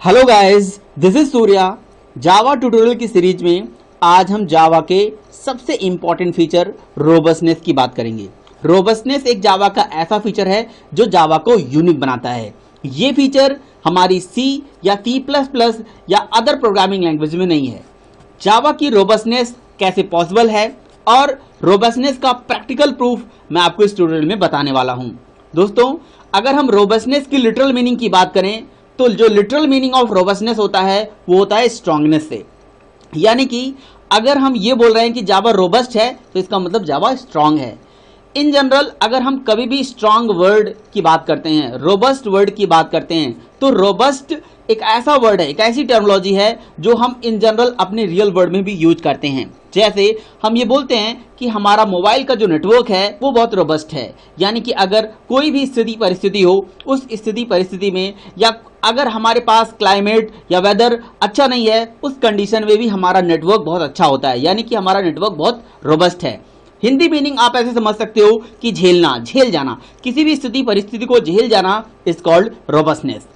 Hello guys, this is Surya. Java tutorial की series में आज हम जावा के सबसे इंपॉर्टेंट फीचर रोबस्टनेस की बात करेंगे। रोबस्टनेस एक जावा का ऐसा फीचर है जो जावा को यूनिक बनाता है। ये फीचर हमारी सी या C++ या अदर प्रोग्रामिंग लैंग्वेज में नहीं है। जावा की रोबस्टनेस कैसे पॉसिबल है और रोबस्टनेस का प्रैक्टिकल प्रूफ मैं आपको इस ट्यूटोरियल में बताने वाला हूं। दोस्तों, अगर हम रोबस्टनेस की लिटरल मीनिंग की बात करें तो जो लिटरल मीनिंग ऑफ रोबस्टनेस होता है वो होता है स्ट्रांगनेस से। यानी कि अगर हम ये बोल रहे हैं कि जावा रोबस्ट है तो इसका मतलब जावा स्ट्रांग है। इन जनरल अगर हम कभी भी स्ट्रांग वर्ड की बात करते हैं, रोबस्ट वर्ड की बात करते हैं, तो रोबस्ट एक ऐसा वर्ड है, एक ऐसी टर्मिनोलॉजी है जो हम इन जनरल अपने रियल वर्ड में भी यूज करते हैं। जैसे हम ये बोलते हैं कि हमारा मोबाइल का जो नेटवर्क है वो बहुत रोबस्ट है। यानी कि अगर कोई भी स्थिति परिस्थिति हो, उस स्थिति परिस्थिति में, या अगर हमारे पास क्लाइमेट या वेदर अच्छा नहीं है, उस कंडीशन में भी हमारा नेटवर्क बहुत अच्छा होता है। यानी कि हमारा नेटवर्क बहुत रोबस्ट है। हिंदी मीनिंग आप ऐसे समझ सकते हो कि झेलना, झेल जाना, किसी भी स्थिति परिस्थिति को झेल जाना is called robustness.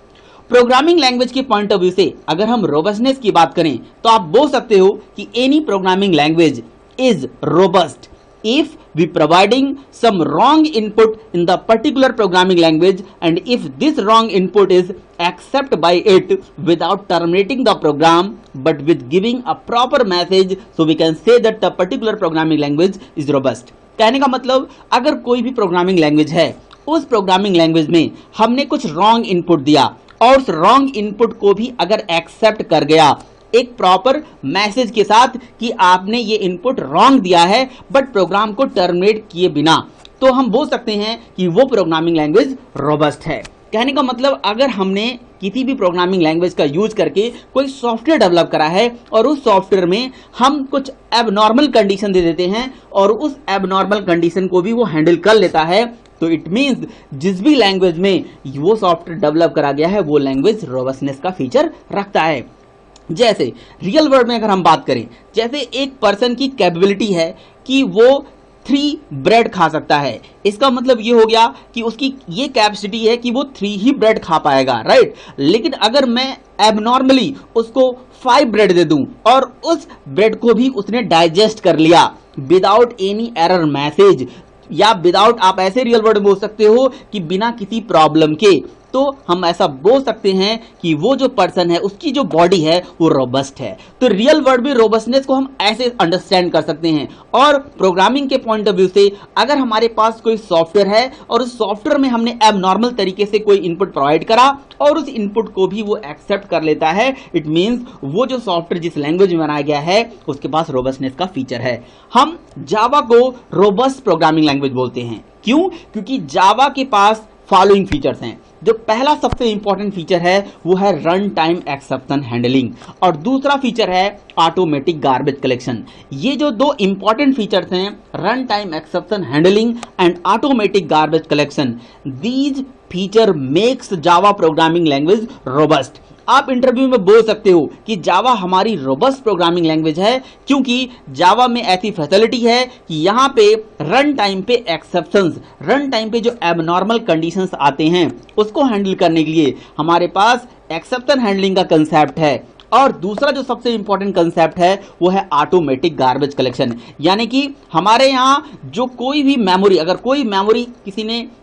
Programming language के पॉइंट ऑफ व्यू से अगर हम रोबस्टनेस की बात करें तो आप बोल सकते हो कि any programming language is robust if we providing some wrong input in the particular programming language, and if this wrong input is accepted by it without terminating the program but with giving a proper message, so we can say that the particular programming language is robust। कहने का मतलब अगर कोई भी programming language है, उस programming language में हमने कुछ रॉन्ग इनपुट दिया और उस रॉन्ग इनपुट को भी अगर एक्सेप्ट कर गया एक प्रॉपर मैसेज के साथ कि आपने ये इनपुट रॉन्ग दिया है बट प्रोग्राम को टर्मिनेट किए बिना, तो हम बोल सकते हैं कि वो प्रोग्रामिंग लैंग्वेज रोबस्ट है। कहने का मतलब अगर हमने किसी भी प्रोग्रामिंग लैंग्वेज का यूज करके कोई सॉफ्टवेयर डेवलप करा है और उस सॉफ्टवेयर में हम कुछ एबनॉर्मल कंडीशन दे देते हैं और उस एबनॉर्मल कंडीशन को भी वो हैंडल कर लेता है, तो इट मीन्स जिस भी लैंग्वेज में वो सॉफ्टवेयर डेवलप करा गया है वो लैंग्वेज रोबस्टनेस का फीचर रखता है। जैसे रियल वर्ल्ड में अगर हम बात करें, जैसे एक पर्सन की कैपेबिलिटी है कि वो 3 ब्रेड खा सकता है। इसका मतलब ये हो गया कि उसकी ये कैपेसिटी है कि वो 3 ही ब्रेड खा पाएगा, राइट। लेकिन अगर मैं एबनॉर्मली उसको 5 ब्रेड दे दूं और उस ब्रेड को भी उसने डाइजेस्ट कर लिया विदाउट एनी एरर मैसेज, या विदाउट, आप ऐसे रियल वर्ड बोल सकते हो कि बिना किसी प्रॉब्लम के, तो हम ऐसा बोल सकते हैं कि वो जो पर्सन है उसकी जो बॉडी है वो रोबस्ट है। तो रियल वर्ड में रोबस्टनेस को हम ऐसे अंडरस्टैंड कर सकते हैं। और प्रोग्रामिंग के पॉइंट ऑफ व्यू से अगर हमारे पास कोई सॉफ्टवेयर है और उस सॉफ्टवेयर में हमने एबनॉर्मल तरीके से कोई इनपुट प्रोवाइड करा और उस इनपुट को भी वो एक्सेप्ट कर लेता है, इट मीन्स वो जो सॉफ्टवेयर जिस लैंग्वेज में बनाया गया है उसके पास रोबस्टनेस का फीचर है। हम जावा को रोबस्ट प्रोग्रामिंग लैंग्वेज बोलते हैं। क्यों? क्योंकि जावा के पास फॉलोइंग फीचर्स हैं। जो पहला सबसे इंपॉर्टेंट फीचर है वो है रन टाइम एक्सेप्शन हैंडलिंग, और दूसरा फीचर है ऑटोमेटिक गार्बेज कलेक्शन। ये जो 2 इंपॉर्टेंट फीचर्स हैं, run time exception handling and automatic garbage collection, these feature makes Java programming language robust. आप इंटरव्यू में बोल सकते हो कि जावा हमारी रोबस्ट प्रोग्रामिंग लैंग्वेज है क्योंकि जावा में ऐसी फैसिलिटी है कि यहाँ पे रन टाइम पे एक्सेप्शंस, रन टाइम पे जो एबनॉर्मल कंडीशंस आते हैं उसको हैंडल करने के लिए हमारे पास एक्सेप्शन हैंडलिंग का कंसेप्ट है। और दूसरा जो सबसे इंपॉर्टेंट कंसेप्ट है वो है ऑटोमेटिक गार्बेज कलेक्शन। यानी कि हमारे यहाँ जो कोई भी मेमोरी, अगर कोई मेमोरी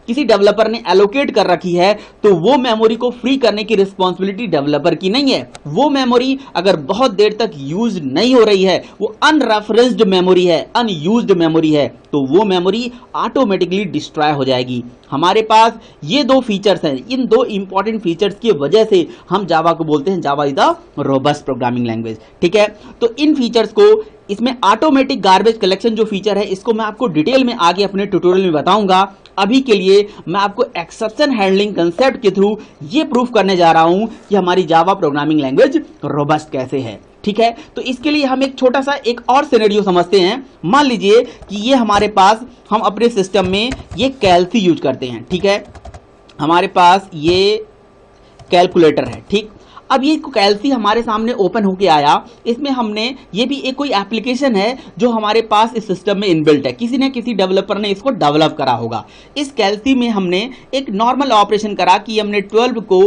किसी डेवलपर ने एलोकेट कर रखी है तो वो मेमोरी को फ्री करने की रिस्पॉन्सिबिलिटी डेवलपर की नहीं है। वो मेमोरी अगर बहुत देर तक यूज नहीं हो रही है, वो अनरेफरेंस्ड मेमोरी है, अनयूज्ड मेमोरी है, तो वो मेमोरी ऑटोमेटिकली डिस्ट्रॉय हो जाएगी। हमारे पास ये 2 फीचर्स हैं। इन 2 इंपॉर्टेंट फीचर्स की वजह से हम जावा को बोलते हैं Java is the robust programming language. ठीक है, तो इन फीचर्स को, इसमें ऑटोमेटिक गार्बेज कलेक्शन जो फीचर है इसको मैं आपको डिटेल में आगे अपने ट्यूटोरियल में बताऊंगा। अभी के लिए मैं आपको एक्सेप्शन हैंडलिंग कंसेप्ट के थ्रू ये प्रूफ करने जा रहा हूं कि हमारी जावा प्रोग्रामिंग लैंग्वेज रोबस्ट कैसे है। ठीक है, तो इसके लिए हम एक छोटा सा एक और सिनेरियो समझते हैं। मान लीजिए कि ये हमारे पास, हम अपने सिस्टम में ये कैलसी यूज करते हैं। ठीक है, हमारे पास ये कैलकुलेटर है। ठीक, अब ये कैलसी हमारे सामने ओपन होके आया, इसमें हमने, ये भी एक कोई एप्लीकेशन है जो हमारे पास इस सिस्टम में इनबिल्ट है, किसी न किसी डेवलपर ने इसको डेवलप करा होगा। इस कैलसी में हमने एक नॉर्मल ऑपरेशन करा कि हमने 12 को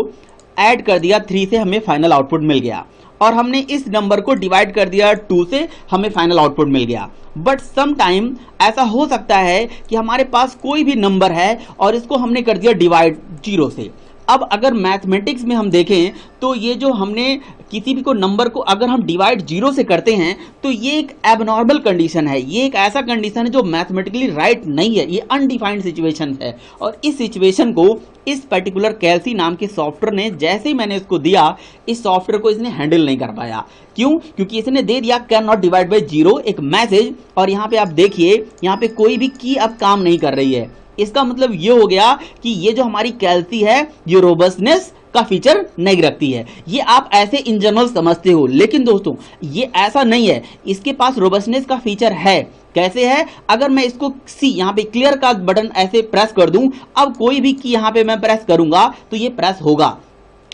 ऐड कर दिया 3 से, हमें फाइनल आउटपुट मिल गया। और हमने इस नंबर को डिवाइड कर दिया 2 से, हमें फाइनल आउटपुट मिल गया। बट सम टाइम ऐसा हो सकता है कि हमारे पास कोई भी नंबर है और इसको हमने कर दिया डिवाइड 0 से। अब अगर मैथमेटिक्स में हम देखें तो ये जो हमने किसी भी को नंबर को अगर हम डिवाइड 0 से करते हैं तो ये एक एबनॉर्मल कंडीशन है, ये एक ऐसा कंडीशन है जो मैथमेटिकली राइट नहीं है, ये अनडिफाइंड सिचुएशन है। और इस सिचुएशन को इस पर्टिकुलर कैल्सी नाम के सॉफ्टवेयर ने, जैसे ही मैंने इसको दिया, इस सॉफ्टवेयर को इसने हैंडल नहीं कर पाया। क्यों? क्योंकि इसने दे दिया कैन नॉट डिवाइड बाई 0 एक मैसेज, और यहाँ पे आप देखिए यहाँ पे कोई भी की अब काम नहीं कर रही है। इसका मतलब ये हो गया कि ये जो हमारी कैल्सी है ये रोबस्टनेस का फीचर नहीं रखती है। ये आप ऐसे इन जनरल समझते हो, लेकिन दोस्तों ये ऐसा नहीं है, इसके पास रोबस्टनेस का फीचर है। कैसे है? अगर मैं इसको सी यहाँ पे क्लियर का बटन ऐसे प्रेस कर दूं, अब कोई भी की यहाँ पे मैं प्रेस करूंगा तो ये प्रेस होगा।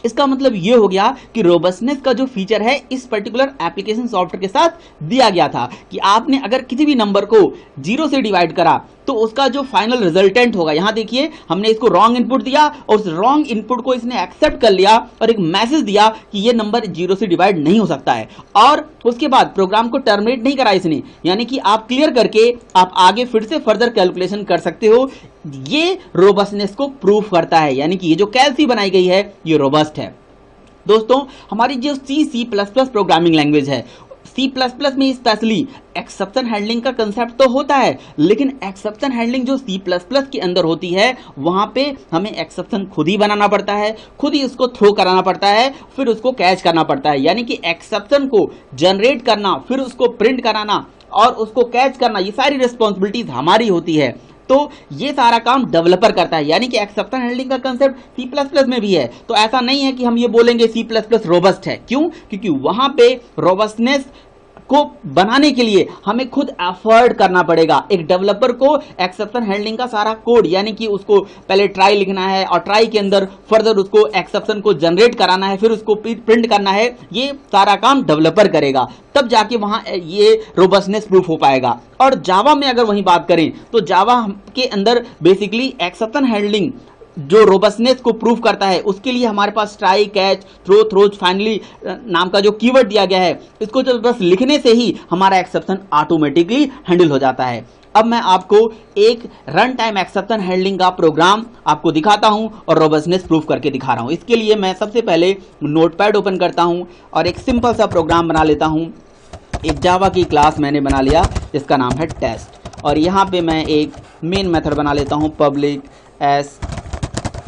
इसका मतलब ये हो गया कि रोबस्टनेस का जो फीचर है इस पर्टिकुलर एप्लीकेशन सॉफ्टवेयर के साथ दिया गया था कि आपने अगर किसी भी नंबर को 0 से डिवाइड करा तो उसका जो फाइनल रिजल्टेंट होगा, यहां देखिए हमने इसको रॉन्ग इनपुट दिया और उस रॉन्ग इनपुट को इसने एक्सेप्ट कर लिया और एक मैसेज दिया कि ये नंबर 0 से डिवाइड नहीं हो सकता है। और उसके बाद प्रोग्राम को टर्मिनेट नहीं करा इसने, यानी कि आप क्लियर करके आप आगे फिर से फर्दर कैलकुलेशन कर सकते हो। ये रोबस्टनेस को प्रूफ करता है, यानी कि ये जो कैल्सी बनाई गई है ये रोबस्ट है। दोस्तों हमारी जो C++ प्रोग्रामिंग लैंग्वेज है, C++ में स्पेशली एक्सेप्शन हैंडलिंग का कंसेप्ट तो होता है, लेकिन एक्सेप्शन हैंडलिंग जो C++ के अंदर होती है वहां पे हमें एक्सेप्शन खुद ही बनाना पड़ता है, खुद ही उसको थ्रो कराना पड़ता है, फिर उसको कैच करना पड़ता है। यानी कि एक्सेप्शन को जनरेट करना, फिर उसको प्रिंट कराना और उसको कैच करना, ये सारी रिस्पॉन्सिबिलिटीज हमारी होती है। तो ये सारा काम डेवलपर करता है, यानी कि एक्सेप्शन हैंडलिंग का कंसेप्ट C++ में भी है। तो ऐसा नहीं है कि हम ये बोलेंगे C++ रोबस्ट है। क्यों? क्योंकि वहां पे रोबस्टनेस को बनाने के लिए हमें खुद एफर्ट करना पड़ेगा। एक डेवलपर को एक्सेप्शन हैंडलिंग का सारा कोड, यानी कि उसको पहले ट्राई लिखना है और ट्राई के अंदर फर्दर उसको एक्सेप्शन को जनरेट कराना है, फिर उसको प्रिंट करना है, ये सारा काम डेवलपर करेगा, तब जाके वहां ये रोबस्टनेस प्रूफ हो पाएगा। और जावा में अगर वहीं बात करें तो जावा के अंदर बेसिकली एक्सेप्शन हैंडलिंग जो रोबस्टनेस को प्रूफ करता है उसके लिए हमारे पास try, catch, throw, throws, finally नाम का जो कीवर्ड दिया गया है, इसको जब बस लिखने से ही हमारा एक्सेप्शन ऑटोमेटिकली हैंडल हो जाता है। अब मैं आपको एक रन टाइम एक्सेप्शन हैंडलिंग का प्रोग्राम आपको दिखाता हूं और रोबस्टनेस प्रूफ करके दिखा रहा हूं। इसके लिए मैं सबसे पहले नोटपैड ओपन करता हूं और एक सिंपल सा प्रोग्राम बना लेता हूं। एक जावा की क्लास मैंने बना लिया जिसका नाम है टेस्ट, और यहाँ पे मैं एक मेन मेथड बना लेता हूँ public S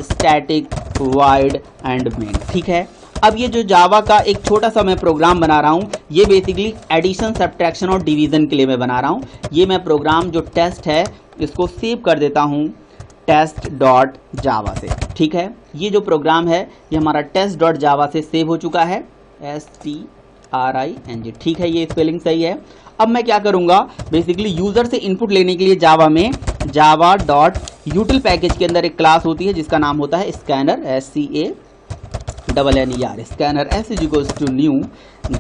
static wide and main. ठीक है, अब ये जो जावा का एक छोटा सा मैं प्रोग्राम बना रहा हूँ, ये बेसिकली एडिशन, सब्ट्रैक्शन और डिवीजन के लिए मैं बना रहा हूँ। ये मैं प्रोग्राम जो टेस्ट है इसको सेव कर देता हूँ test.java से। ठीक है, ये जो प्रोग्राम है ये हमारा test.java से सेव हो चुका है, STRING। ठीक है, ये स्पेलिंग सही है। अब मैं क्या करूंगा, बेसिकली यूजर से इनपुट लेने के लिए जावा में java.util पैकेज के अंदर एक क्लास होती है जिसका नाम होता है scanner, SCANNER। Scanner s is equals to new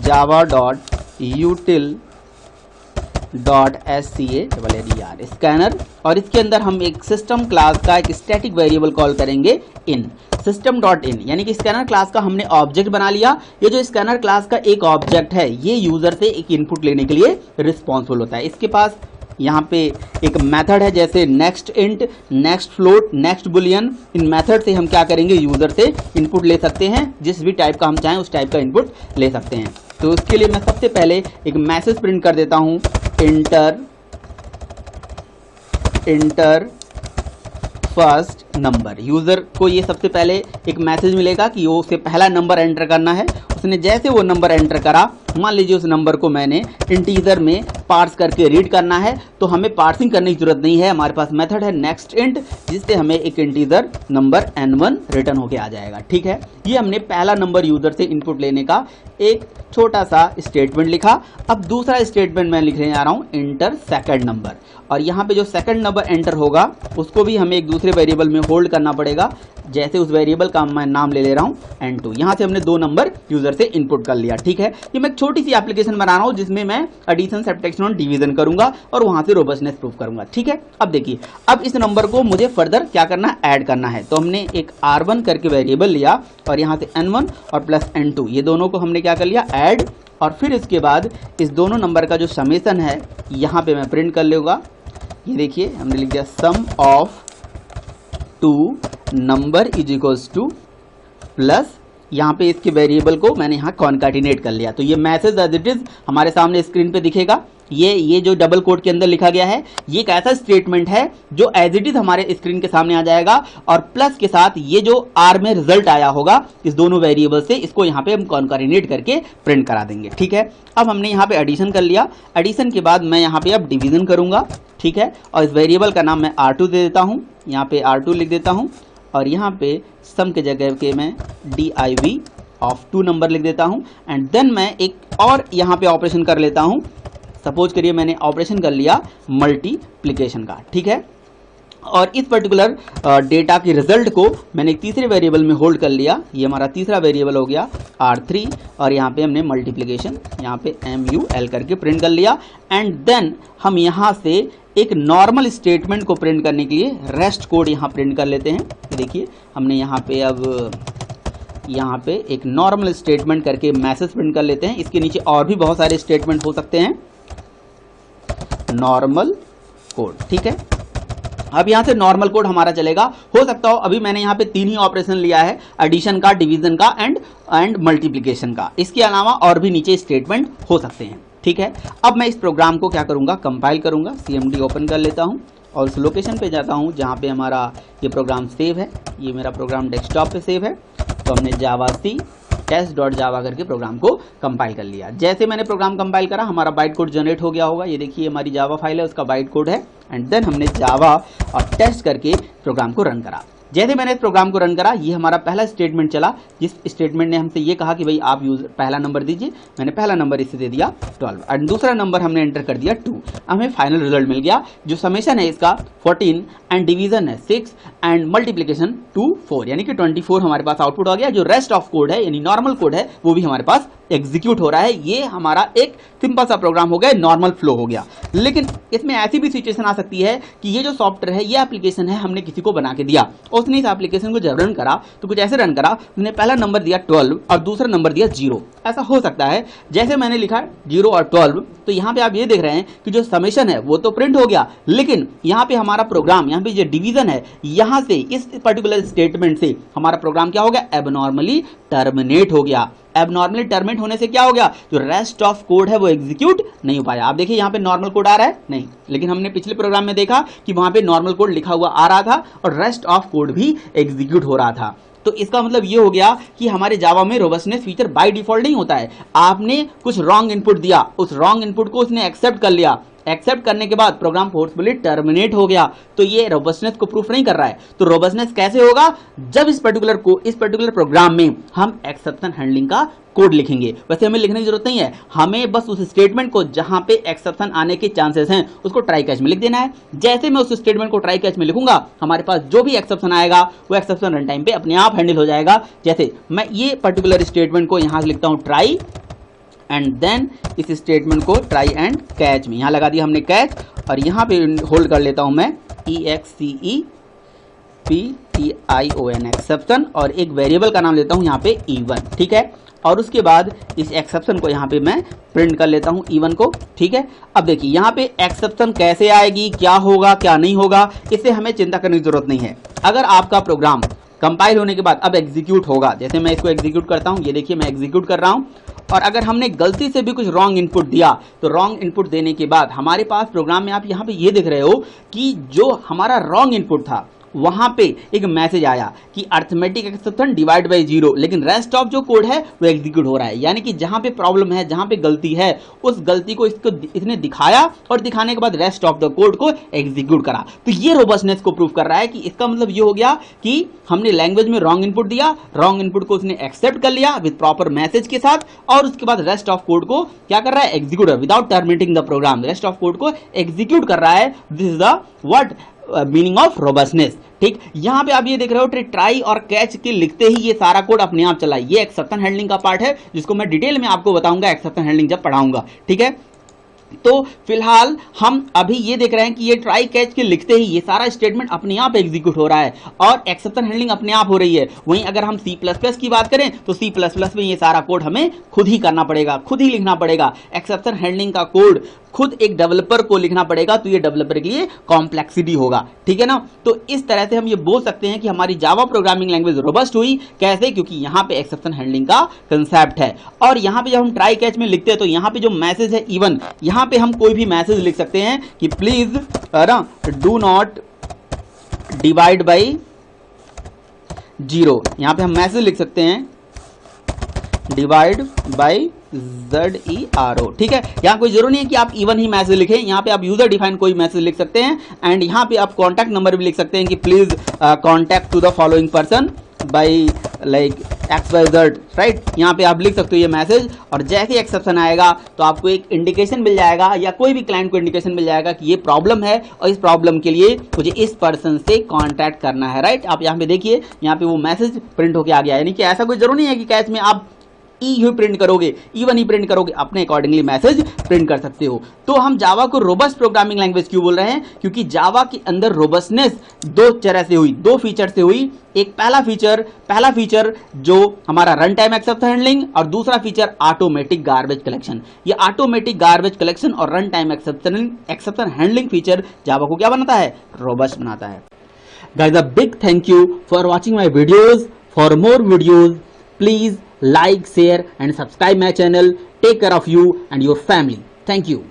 java.util.scanner scanner, और इसके अंदर हम एक सिस्टम क्लास का एक स्टैटिक वेरिएबल कॉल करेंगे इन system.in, यानी कि स्कैनर क्लास का हमने ऑब्जेक्ट बना लिया। ये जो स्कैनर क्लास का एक ऑब्जेक्ट है ये यूजर से एक इनपुट लेने के लिए रिस्पॉन्सिबल होता है। इसके पास यहाँ पे एक मेथड है जैसे next int, next float, next boolean. इन मेथड से हम क्या करेंगे, यूजर से इनपुट ले सकते हैं, जिस भी टाइप का हम चाहें उस टाइप का इनपुट ले सकते हैं। तो उसके लिए मैं सबसे पहले एक मैसेज प्रिंट कर देता हूँ, इंटर फर्स्ट नंबर। यूजर को ये सबसे पहले एक मैसेज मिलेगा कि वो उसे पहला नंबर एंटर करना है। उसने जैसे वो नंबर एंटर करा, मान लीजिए उस नंबर को मैंने इंटीजर में पार्स करके रीड करना है, तो हमें पार्सिंग करने की जरूरत नहीं है। हमारे पास मेथड है नेक्स्ट इंट, जिससे हमें एक इंटीजर नंबर n1 रिटर्न होके आ जाएगा। ठीक है, ये हमने पहला नंबर यूजर से इनपुट लेने का एक छोटा सा स्टेटमेंट लिखा। अब दूसरा स्टेटमेंट मैं लिखने जा रहा हूँ इंटर सेकंड नंबर, और यहाँ पे जो सेकंड नंबर एंटर होगा उसको भी हमें एक दूसरे वेरिएबल में होल्ड करना पड़ेगा। जैसे उस वेरिएबल का मैं नाम ले रहा हूँ n2। यहाँ से हमने 2 नंबर यूजर से इनपुट कर लिया। ठीक है, ये मैं एक छोटी सी एप्लीकेशन बना रहा हूं जिसमें मैं एडिशन, सब्ट्रैक्शन और डिवीजन करूंगा और वहां से रोबस्टनेस प्रूव करूंगा। ठीक है, अब देखिए, अब इस नंबर को मुझे फर्दर क्या करना है, ऐड करना है। तो हमने एक R1 करके वेरिएबल लिया और यहां से N1 और प्लस N2 ये दोनों को हमने क्या कर लिया, ऐड, और फिर इसके बाद इस दोनों नंबर का जो समेशन है यहां पे मैं प्रिंट कर लूंगा। ये देखिए हमने लिख दिया sum of two number is equals to plus यहाँ पे इसके वेरिएबल को मैंने यहाँ कॉन्काटिनेट कर लिया। तो ये मैसेज एज इट इज हमारे सामने स्क्रीन पे दिखेगा। ये जो डबल कोट के अंदर लिखा गया है ये एक ऐसा स्टेटमेंट है जो एज इट इज हमारे स्क्रीन के सामने आ जाएगा और प्लस के साथ ये जो आर में रिजल्ट आया होगा इस दोनों वेरिएबल से, इसको यहाँ पे हम कॉन्काटिनेट करके प्रिंट करा देंगे। ठीक है, अब हमने यहाँ पे एडिशन कर लिया। एडिशन के बाद मैं यहाँ पे अब डिवीजन करूंगा। ठीक है, और इस वेरिएबल का नाम मैं R2 दे देता हूँ, यहाँ पे R2 लिख देता हूँ और यहाँ पे सम के जगह के मैं div ऑफ 2 नंबर लिख देता हूँ। एंड देन मैं एक और यहाँ पे ऑपरेशन कर लेता हूँ। सपोज करिए मैंने ऑपरेशन कर लिया मल्टीप्लिकेशन का। ठीक है, और इस पर्टिकुलर डेटा के रिजल्ट को मैंने एक तीसरे वेरिएबल में होल्ड कर लिया। ये हमारा तीसरा वेरिएबल हो गया R3 और यहाँ पे हमने मल्टीप्लिकेशन यहाँ पे MUL करके प्रिंट कर लिया। एंड देन हम यहाँ से एक नॉर्मल स्टेटमेंट को प्रिंट करने के लिए रेस्ट कोड यहाँ प्रिंट कर लेते हैं। देखिए हमने यहाँ पे अब यहाँ पे एक नॉर्मल स्टेटमेंट करके मैसेज प्रिंट कर लेते हैं। इसके नीचे और भी बहुत सारे स्टेटमेंट हो सकते हैं, नॉर्मल कोड। ठीक है, अब यहाँ से नॉर्मल कोड हमारा चलेगा। हो सकता हो अभी मैंने यहाँ पे 3 ही ऑपरेशन लिया है, एडिशन का, डिवीजन का एंड मल्टीप्लिकेशन का। इसके अलावा और भी नीचे स्टेटमेंट हो सकते हैं। ठीक है, अब मैं इस प्रोग्राम को क्या करूंगा, कंपाइल करूंगा। CMD ओपन कर लेता हूं और उस लोकेशन पे जाता हूं जहां पे हमारा ये प्रोग्राम सेव है। ये मेरा प्रोग्राम डेस्कटॉप पे सेव है। तो हमने जावासी test.java करके प्रोग्राम को कंपाइल कर लिया। जैसे मैंने प्रोग्राम कंपाइल करा हमारा बाइट कोड जनरेट हो गया होगा। ये देखिए हमारी जावा फाइल है, उसका बाइट कोड है। एंड देन हमने जावा और टेस्ट करके प्रोग्राम को रन करा। जैसे मैंने इस प्रोग्राम को रन करा ये हमारा पहला स्टेटमेंट चला, जिस स्टेटमेंट ने हमसे ये कहा कि भाई आप यूजर पहला नंबर दीजिए। मैंने पहला नंबर इसे दे दिया 12 और दूसरा नंबर हमने एंटर कर दिया 2। हमें फाइनल रिजल्ट मिल गया। जो समेशन है इसका 14 एंड डिवीजन है 6 एंड मल्टीप्लिकेशन 2 4 यानी कि 24 हमारे पास आउटपुट हो गया। जो रेस्ट ऑफ कोड है यानी नॉर्मल कोड है वो भी हमारे पास एग्जीक्यूट हो रहा है। ये हमारा एक सिंपल सा प्रोग्राम हो गया, नॉर्मल फ्लो हो गया। लेकिन इसमें ऐसी भी सिचुएशन आ सकती है कि ये जो सॉफ्टवेयर है, ये एप्लीकेशन है, हमने किसी को बना के दिया, उसने इस एप्लीकेशन को जब रन करा तो कुछ ऐसे रन करा, उसने पहला नंबर दिया 12 और दूसरा नंबर दिया 0। ऐसा हो सकता है जैसे मैंने लिखा 0 और 12, तो यहाँ पे आप ये देख रहे हैं कि जो समेशन है वो तो प्रिंट हो गया, लेकिन यहाँ पे हमारा प्रोग्राम, यहाँ पे जो डिवीजन है, यहाँ से इस पर्टिकुलर स्टेटमेंट से हमारा प्रोग्राम क्या हो गया, एबनॉर्मली टर्मिनेट हो गया। एबनॉर्मली टर्मिनेट होने से क्या हो गया, जो रेस्ट ऑफ कोड है वो एग्जीक्यूट नहीं हो पाया। आप देखिए यहाँ पे नॉर्मल कोड आ रहा है नहीं, लेकिन हमने पिछले प्रोग्राम में देखा कि वहां पे नॉर्मल कोड लिखा हुआ आ रहा था और रेस्ट ऑफ कोड भी एग्जीक्यूट हो रहा था। तो इसका मतलब ये हो गया कि हमारे जावा में रोबस्टनेस फीचर बाय डिफॉल्ट नहीं होता है। आपने कुछ रॉन्ग इनपुट दिया, उस रॉन्ग इनपुट को उसने एक्सेप्ट कर लिया, एक्सेप्ट करने के बाद प्रोग्राम फोर्सफुली टर्मिनेट हो गया, तो ये रोबस्टनेस को प्रूफ नहीं कर रहा है। तो रोबस्टनेस कैसे होगा, जब इस पर्टिकुलर प्रोग्राम में हम एक्सेप्शन हैंडलिंग का कोड लिखेंगे। वैसे हमें लिखने की जरूरत नहीं है, हमें बस उस स्टेटमेंट को जहां पे एक्सेप्शन आने के चांसेस हैं उसको ट्राई कैच में लिख देना है। जैसे मैं उस स्टेटमेंट को ट्राई कैच में लिखूंगा, हमारे पास जो भी एक्सेप्शन आएगा वो एक्सेप्शन रन टाइम पे अपने आप हैंडल हो जाएगा। जैसे मैं ये पर्टिकुलर स्टेटमेंट को यहां से लिखता हूं ट्राई एंड देन इस स्टेटमेंट को ट्राई एंड कैच में यहां लगा दिया हमने कैच, और यहां पे होल्ड कर लेता हूं मैं EXCEPTION एक्सेप्शन, और एक वेरिएबल का नाम लेता हूं यहां पे E1। ठीक है, और उसके बाद इस एक्सेप्शन को यहाँ पे मैं प्रिंट कर लेता हूँ E1 को। ठीक है, अब देखिए यहाँ पे एक्सेप्शन कैसे आएगी, क्या होगा क्या नहीं होगा, इससे हमें चिंता करने की जरूरत नहीं है। अगर आपका प्रोग्राम कंपाइल होने के बाद अब एग्जीक्यूट होगा, जैसे मैं इसको एग्जीक्यूट करता हूँ, ये देखिए मैं एग्जीक्यूट कर रहा हूँ, और अगर हमने गलती से भी कुछ रॉन्ग इनपुट दिया तो रॉन्ग इनपुट देने के बाद हमारे पास प्रोग्राम में आप यहाँ पे ये देख रहे हो कि जो हमारा रॉन्ग इनपुट था वहां पे एक मैसेज आया कि अर्थमेटिक एक्सेप्शन डिवाइड बाय 0, लेकिन रेस्ट ऑफ जो कोड है वो एग्जीक्यूट हो रहा है। यानी कि जहां पे प्रॉब्लम है, जहां पे गलती है, उस गलती को इसने दिखाया और दिखाने के बाद रेस्ट ऑफ द कोड को एग्जीक्यूट करा। तो ये रोबस्टनेस को प्रूव कर रहा है कि इसका मतलब ये हो गया कि हमने लैंग्वेज में रॉन्ग इनपुट दिया, रॉन्ग इनपुट को उसने एक्सेप्ट कर लिया विद प्रॉपर मैसेज के साथ, और उसके बाद रेस्ट ऑफ कोड को क्या कर रहा है, execute without terminating the program, rest of code को एग्जीक्यूट कर रहा है। This is the what meaning of robustness. ठीक, यहां पे आप ये देख रहे हो ट्राई और कैच के लिखते ही ये सारा कोड अपने आप चला। ये एक्सेप्शन हैंडलिंग का पार्ट है जिसको मैं डिटेल में आपको बताऊंगा एक्सेप्शन हैंडलिंग जब पढ़ाऊंगा। ठीक है, तो फिलहाल हम अभी ये देख रहे हैं कि ये ट्राई कैच के लिखते ही ये सारा स्टेटमेंट अपने आप एग्जीक्यूट हो रहा है और एक्सेप्शन हैंडलिंग अपने आप हो रही है। वहीं अगर हम C++ की बात करें तो C++ में ये सारा कोड हमें खुद ही करना पड़ेगा, खुद ही लिखना पड़ेगा। एक्सेप्शन हैंडलिंग का कोड खुद एक डेवलपर को लिखना पड़ेगा, तो ये डेवलपर के लिए कॉम्प्लेक्सिटी होगा। ठीक है ना, तो इस तरह से हम ये बोल सकते हैं कि हमारी जावा प्रोग्रामिंग लैंग्वेज रोबस्ट हुई। कैसे? क्योंकि यहाँ पे एक्सेप्शन हैंडलिंग का कंसेप्ट है। और यहाँ पे जब हम ट्राई कैच में लिखते हैं तो यहाँ पे जो मैसेज है, इवन यहाँ पे हम कोई भी मैसेज लिख सकते हैं कि please do not divide by 0। यहाँ पे हम मैसेज लिख सकते हैं डिवाइड बाई ZERO। ठीक है, यहाँ कोई जरूरी नहीं है कि आप इवन ही मैसेज लिखें, यहाँ पे आप यूजर डिफाइन कोई मैसेज लिख सकते हैं। एंड यहाँ पे आप कॉन्टैक्ट नंबर भी लिख सकते हैं कि please contact to the following person by like XYZ। Right, यहाँ पे आप लिख सकते हो ये मैसेज और जैसे ही एक्सेप्शन आएगा तो आपको एक इंडिकेशन मिल जाएगा या कोई भी क्लाइंट को इंडिकेशन मिल जाएगा कि ये प्रॉब्लम है और इस प्रॉब्लम के लिए मुझे इस पर्सन से कॉन्टैक्ट करना है। राइट, आप यहाँ पे देखिए, यहाँ पे वो मैसेज प्रिंट होके आ गया। यानी कि ऐसा कोई जरूरी नहीं है कि कैच में आप ही प्रिंट करोगे, इवन ही प्रिंट करोगे, अपने अकॉर्डिंगली मैसेज प्रिंट कर सकते हो। तो हम जावा को रोबस्ट प्रोग्रामिंग लैंग्वेज क्यों बोल रहे हैं? क्योंकि जावा के अंदर रोबस्टनेस दो तरह से हुई, दो फीचर से हुई। एक पहला फीचर जो हमारा रन टाइम एक्सेप्शन हैंडलिंग और दूसरा फीचर ऑटोमेटिक गार्बेज कलेक्शन। ये ऑटोमेटिक गार्बेज कलेक्शन और run time exception handling feature Java को क्या बनाता है? रोबस्ट बनाता है। Guys, a big thank you for watching my videos. For more videos please like, share and subscribe my channel. Take care of you and your family. Thank you.